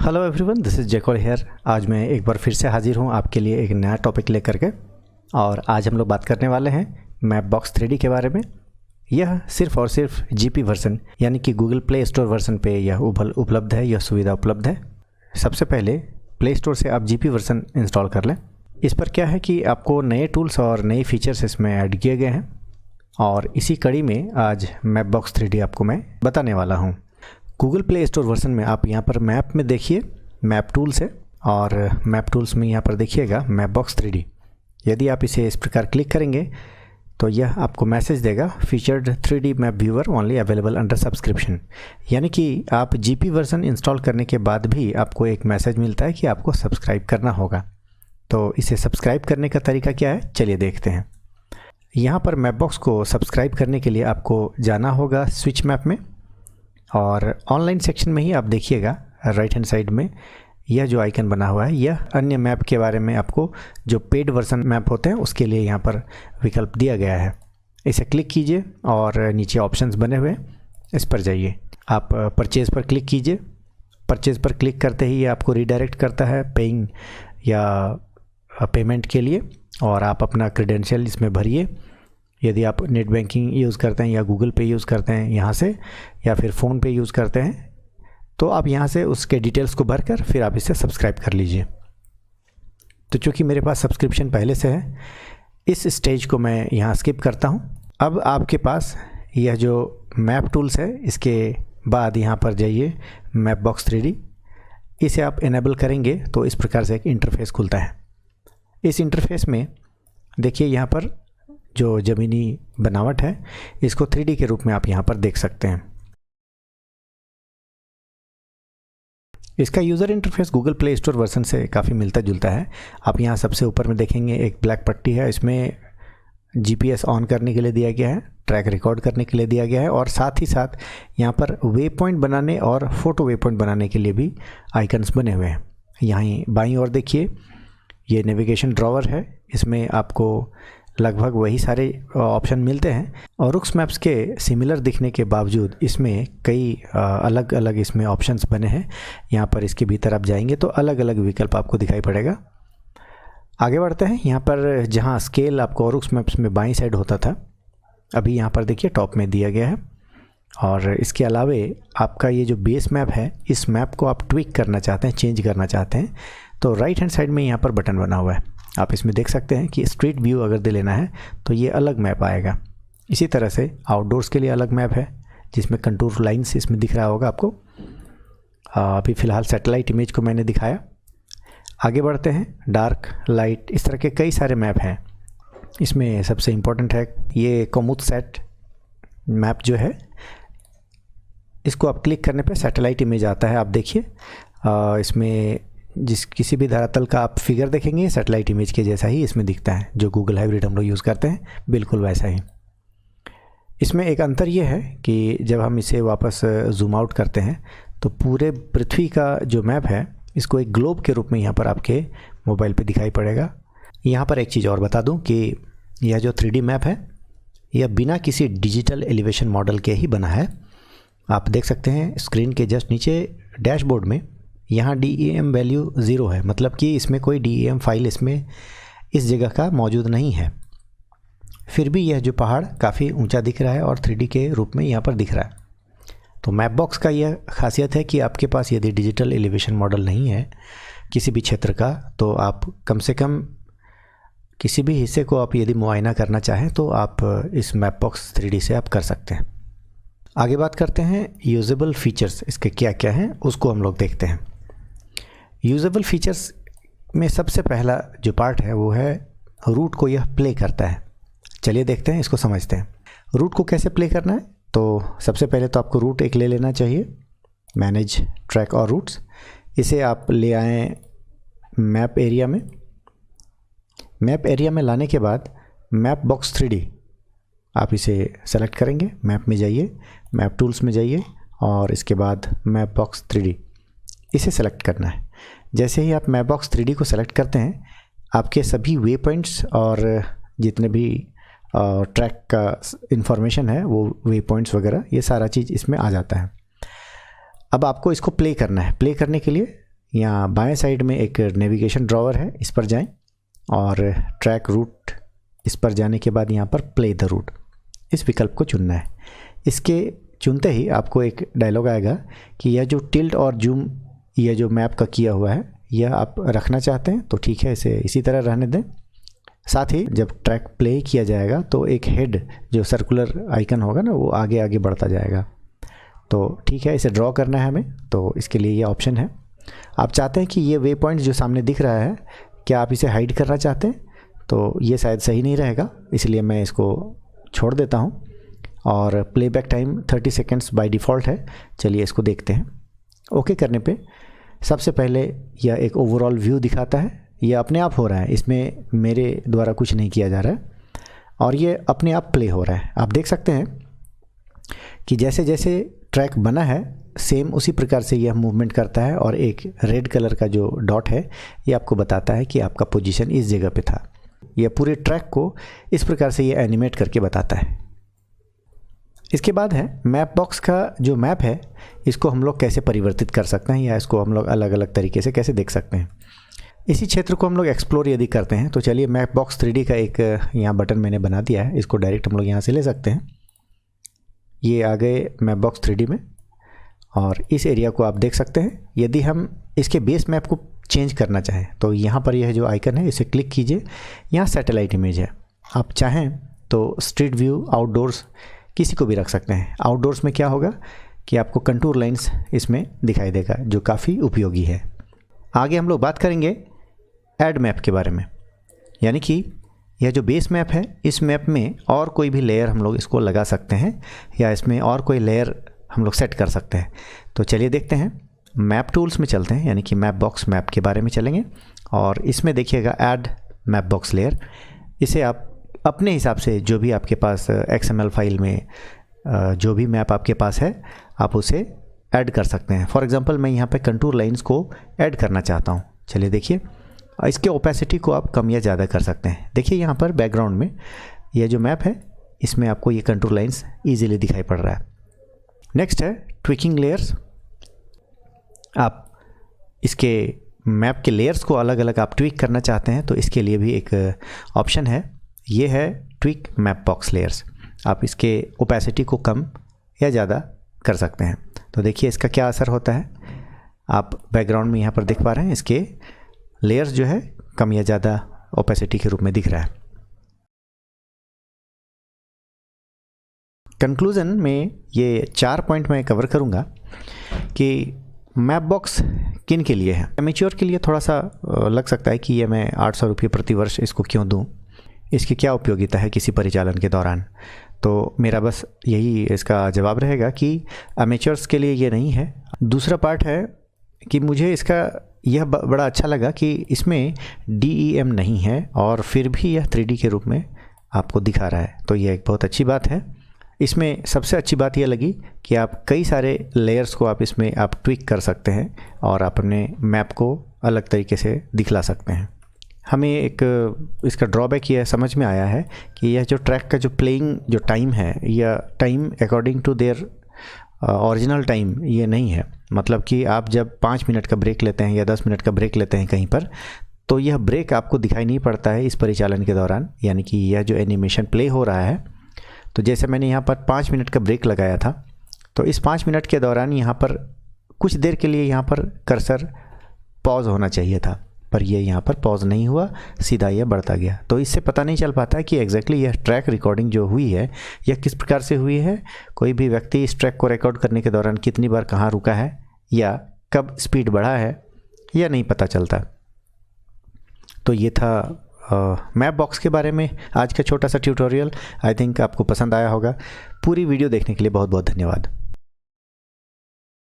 Hello everyone, this is Jackal here. आज मैं एक बार फिर से हाजिर हूँ आपके लिए एक नया टॉपिक लेकर के। और आज हम लोग बात करने वाले हैं मैपबॉक्स 3D के बारे में। यह सिर्फ और सिर्फ जीपी वर्जन यानी कि गूगल प्ले स्टोर वर्जन पे यह उपलब्ध है, यह सुविधा उपलब्ध है। सबसे पहले प्ले स्टोर से आप जीपी वर्जन इंस्टॉल कर लें। इस पर क्या है कि आपको नए टूल्स और नए फीचर्स इसमें ऐड किए गए हैं और इसी कड़ी में आज मैपबॉक्स 3D आपको मैं बताने वाला हूँ। गूगल प्ले स्टोर वर्जन में आप यहाँ पर मैप में देखिए, मैप टूल्स है और मैप टूल्स में यहाँ पर देखिएगा मैपबॉक्स 3D। यदि आप इसे इस प्रकार क्लिक करेंगे तो यह आपको मैसेज देगा, featured 3D map viewer only available under subscription. यानी कि आप जीपी वर्जन इंस्टॉल करने के बाद भी आपको एक मैसेज मिलता है कि आपको सब्सक्राइब करना होगा। तो इसे सब्सक्राइब करने का तरीका क्या है, चलिए देखते हैं। यहाँ पर मैपबॉक्स को सब्सक्राइब करने के लिए आपको जाना होगा स्विच मैप में और ऑनलाइन सेक्शन में ही आप देखिएगा राइट हैंड साइड में यह जो आइकन बना हुआ है, यह अन्य मैप के बारे में आपको जो पेड वर्जन मैप होते हैं उसके लिए यहाँ पर विकल्प दिया गया है। इसे क्लिक कीजिए और नीचे ऑप्शंस बने हुए इस पर जाइए। आप परचेज़ पर क्लिक कीजिए। परचेज़ पर क्लिक करते ही ये आपको रीडायरेक्ट करता है पेइंग या पेमेंट के लिए और आप अपना क्रेडेंशियल इसमें भरिए। यदि आप नेट बैंकिंग यूज़ करते हैं या गूगल पे यूज़ करते हैं यहाँ से, या फिर फ़ोन पे यूज़ करते हैं, तो आप यहाँ से उसके डिटेल्स को भरकर फिर आप इसे सब्सक्राइब कर लीजिए। तो चूँकि मेरे पास सब्सक्रिप्शन पहले से है, इस स्टेज को मैं यहाँ स्किप करता हूँ। अब आपके पास यह जो मैप टूल्स है, इसके बाद यहाँ पर जाइए मैपबॉक्स 3D। इसे आप इनेबल करेंगे तो इस प्रकार से एक इंटरफेस खुलता है। इस इंटरफेस में देखिए यहाँ पर जो ज़मीनी बनावट है इसको 3D के रूप में आप यहाँ पर देख सकते हैं। इसका user interface Google play store version से काफ़ी मिलता जुलता है। आप यहाँ सबसे ऊपर में देखेंगे एक ब्लैक पट्टी है, इसमें GPS ऑन करने के लिए दिया गया है, ट्रैक रिकॉर्ड करने के लिए दिया गया है और साथ ही साथ यहाँ पर वे पॉइंट बनाने और फ़ोटो वे पॉइंट बनाने के लिए भी आइकन्स बने हुए हैं। यहाँ बाईं ओर देखिए ये नेविगेशन ड्रॉवर है, इसमें आपको लगभग वही सारे ऑप्शन मिलते हैं और रुक्स मैप्स के सिमिलर दिखने के बावजूद इसमें कई अलग अलग इसमें ऑप्शंस बने हैं। यहाँ पर इसके भीतर आप जाएंगे तो अलग अलग विकल्प आपको दिखाई पड़ेगा। आगे बढ़ते हैं। यहाँ पर जहाँ स्केल आपको रुक्स मैप्स में बाईं साइड होता था, अभी यहाँ पर देखिए टॉप में दिया गया है। और इसके अलावे आपका ये जो बेस मैप है, इस मैप को आप ट्विक करना चाहते हैं, चेंज करना चाहते हैं, तो राइट हैंड साइड में यहाँ पर बटन बना हुआ है। आप इसमें देख सकते हैं कि स्ट्रीट व्यू अगर दे लेना है तो ये अलग मैप आएगा। इसी तरह से आउटडोर्स के लिए अलग मैप है जिसमें कंटूर लाइंस इसमें दिख रहा होगा आपको। अभी फ़िलहाल सैटेलाइट इमेज को मैंने दिखाया। आगे बढ़ते हैं। डार्क, लाइट, इस तरह के कई सारे मैप हैं। इसमें सबसे इम्पोर्टेंट है ये कोमुतसैट मैप जो है, इसको आप क्लिक करने पर सैटेलाइट इमेज आता है। आप देखिए इसमें किसी भी धरातल का आप फिगर देखेंगे सैटेलाइट इमेज के जैसा ही इसमें दिखता है। जो गूगल हाइब्रिड हम लोग यूज़ करते हैं बिल्कुल वैसा ही। इसमें एक अंतर ये है कि जब हम इसे वापस जूम आउट करते हैं तो पूरे पृथ्वी का जो मैप है इसको एक ग्लोब के रूप में यहाँ पर आपके मोबाइल पे दिखाई पड़ेगा। यहाँ पर एक चीज़ और बता दूँ कि यह जो 3D मैप है यह बिना किसी डिजिटल एलिवेशन मॉडल के ही बना है। आप देख सकते हैं स्क्रीन के जस्ट नीचे डैशबोर्ड में यहाँ DEM वैल्यू 0 है, मतलब कि इसमें कोई DEM फाइल इसमें इस जगह का मौजूद नहीं है। फिर भी यह जो पहाड़ काफ़ी ऊंचा दिख रहा है और 3D के रूप में यहाँ पर दिख रहा है। तो मैपबॉक्स का यह खासियत है कि आपके पास यदि डिजिटल एलिवेशन मॉडल नहीं है किसी भी क्षेत्र का, तो आप कम से कम किसी भी हिस्से को आप यदि मुआयना करना चाहें तो आप इस मैपबॉक्स 3D से आप कर सकते हैं। आगे बात करते हैं यूजेबल फीचर्स, इसके क्या क्या हैं उसको हम लोग देखते हैं। यूजेबल फीचर्स में सबसे पहला जो पार्ट है वो है रूट को यह प्ले करता है। चलिए देखते हैं, इसको समझते हैं। रूट को कैसे प्ले करना है, तो सबसे पहले तो आपको रूट एक ले लेना चाहिए, मैनेज ट्रैक और रूट्स। इसे आप ले आएँ मैप एरिया में। मैप एरिया में लाने के बाद मैपबॉक्स 3D आप इसे सेलेक्ट करेंगे। मैप में जाइए, मैप टूल्स में जाइए और इसके बाद मैपबॉक्स 3D इसे सेलेक्ट करना है। जैसे ही आप मैपबॉक्स 3D को सेलेक्ट करते हैं आपके सभी वे पॉइंट्स और जितने भी ट्रैक का इंफॉर्मेशन है वो वे पॉइंट्स वगैरह ये सारा चीज़ इसमें आ जाता है। अब आपको इसको प्ले करना है। प्ले करने के लिए यहाँ बाएं साइड में एक नेविगेशन ड्रॉवर है, इस पर जाएं और ट्रैक रूट, इस पर जाने के बाद यहाँ पर प्ले द रूट, इस विकल्प को चुनना है। इसके चुनते ही आपको एक डायलॉग आएगा कि यह जो टिल्ट और जूम यह जो मैप का किया हुआ है यह आप रखना चाहते हैं तो ठीक है, इसे इसी तरह रहने दें। साथ ही जब ट्रैक प्ले किया जाएगा तो एक हेड जो सर्कुलर आइकन होगा ना, वो आगे आगे बढ़ता जाएगा। तो ठीक है, इसे ड्रॉ करना है हमें, तो इसके लिए ये ऑप्शन है। आप चाहते हैं कि ये वे पॉइंट जो सामने दिख रहा है, क्या आप इसे हाइड करना चाहते हैं? तो ये शायद सही नहीं रहेगा, इसलिए मैं इसको छोड़ देता हूँ। और playback time 30 seconds by default है। चलिए इसको देखते हैं। ओके करने पे सबसे पहले यह एक ओवरऑल व्यू दिखाता है। यह अपने आप हो रहा है, इसमें मेरे द्वारा कुछ नहीं किया जा रहा है और ये अपने आप प्ले हो रहा है। आप देख सकते हैं कि जैसे जैसे ट्रैक बना है सेम उसी प्रकार से यह मूवमेंट करता है और एक रेड कलर का जो डॉट है ये आपको बताता है कि आपका पोजीशन इस जगह पे था। यह पूरे ट्रैक को इस प्रकार से ये एनिमेट करके बताता है। इसके बाद है मैप बॉक्स का जो मैप है, इसको हम लोग कैसे परिवर्तित कर सकते हैं या इसको हम लोग अलग अलग तरीके से कैसे देख सकते हैं। इसी क्षेत्र को हम लोग एक्सप्लोर यदि करते हैं तो चलिए मैप बॉक्स 3D का एक यहाँ बटन मैंने बना दिया है, इसको डायरेक्ट हम लोग यहाँ से ले सकते हैं। ये आ गए मैप बॉक्स 3D में और इस एरिया को आप देख सकते हैं। यदि हम इसके बेस मैप को चेंज करना चाहें तो यहाँ पर यह जो आइकन है इसे क्लिक कीजिए। यहाँ सैटेलाइट इमेज है, आप चाहें तो स्ट्रीट व्यू, आउटडोर्स किसी को भी रख सकते हैं। आउटडोर्स में क्या होगा कि आपको कंटूर लाइंस इसमें दिखाई देगा जो काफ़ी उपयोगी है। आगे हम लोग बात करेंगे ऐड मैप के बारे में, यानी कि यह जो बेस मैप है इस मैप में और कोई भी लेयर हम लोग इसको लगा सकते हैं या इसमें और कोई लेयर हम लोग सेट कर सकते हैं। तो चलिए देखते हैं। मैप टूल्स में चलते हैं, यानी कि मैप बॉक्स मैप के बारे में चलेंगे और इसमें देखिएगा ऐड मैप बॉक्स लेयर। इसे आप अपने हिसाब से जो भी आपके पास XML फाइल में जो भी मैप आपके पास है आप उसे ऐड कर सकते हैं। फॉर एग्जांपल मैं यहाँ पे कंटूर लाइंस को ऐड करना चाहता हूँ। चलिए देखिए, इसके ओपेसिटी को आप कम या ज़्यादा कर सकते हैं। देखिए यहाँ पर बैकग्राउंड में यह जो मैप है इसमें आपको ये कंटूर लाइंस ईजिली दिखाई पड़ रहा है। नेक्स्ट है ट्विकिंग लेयर्स। आप इसके मैप के लेयर्स को अलग अलग आप ट्विक करना चाहते हैं तो इसके लिए भी एक ऑप्शन है, ये है ट्विक मैप बॉक्स लेयर्स। आप इसके ओपेसिटी को कम या ज़्यादा कर सकते हैं। तो देखिए इसका क्या असर होता है, आप बैकग्राउंड में यहाँ पर देख पा रहे हैं इसके लेयर्स जो है कम या ज़्यादा ओपेसिटी के रूप में दिख रहा है। कंक्लूज़न में ये 4 पॉइंट मैं कवर करूँगा कि मैप बॉक्स किन के लिए है। एमेच्योर के लिए थोड़ा सा लग सकता है कि ये मैं 800 रुपये प्रति वर्ष इसको क्यों दूँ, इसकी क्या उपयोगिता है किसी परिचालन के दौरान। तो मेरा बस यही इसका जवाब रहेगा कि अमेचर्स के लिए ये नहीं है। दूसरा पार्ट है कि मुझे इसका यह बड़ा अच्छा लगा कि इसमें DEM नहीं है और फिर भी यह 3D के रूप में आपको दिखा रहा है, तो यह एक बहुत अच्छी बात है। इसमें सबसे अच्छी बात यह लगी कि आप कई सारे लेयर्स को आप इसमें आप ट्विक कर सकते हैं और आप अपने मैप को अलग तरीके से दिखला सकते हैं। हमें एक इसका ड्रॉबैक यह समझ में आया है कि यह जो ट्रैक का जो प्लेइंग जो टाइम है यह time according to their original time ये नहीं है। मतलब कि आप जब 5 मिनट का ब्रेक लेते हैं या 10 मिनट का ब्रेक लेते हैं कहीं पर, तो यह ब्रेक आपको दिखाई नहीं पड़ता है इस परिचालन के दौरान, यानी कि यह जो एनिमेशन प्ले हो रहा है। तो जैसे मैंने यहाँ पर 5 मिनट का ब्रेक लगाया था, तो इस 5 मिनट के दौरान यहाँ पर कुछ देर के लिए यहाँ पर कर्सर पॉज होना चाहिए था, पर यह यहाँ पर पॉज नहीं हुआ, सीधा यह बढ़ता गया। तो इससे पता नहीं चल पाता है कि एग्जैक्टली यह ट्रैक रिकॉर्डिंग जो हुई है यह किस प्रकार से हुई है। कोई भी व्यक्ति इस ट्रैक को रिकॉर्ड करने के दौरान कितनी बार कहाँ रुका है या कब स्पीड बढ़ा है यह नहीं पता चलता। तो ये था मैप बॉक्स के बारे में आज का छोटा सा ट्यूटोरियल। आई थिंक आपको पसंद आया होगा। पूरी वीडियो देखने के लिए बहुत बहुत धन्यवाद।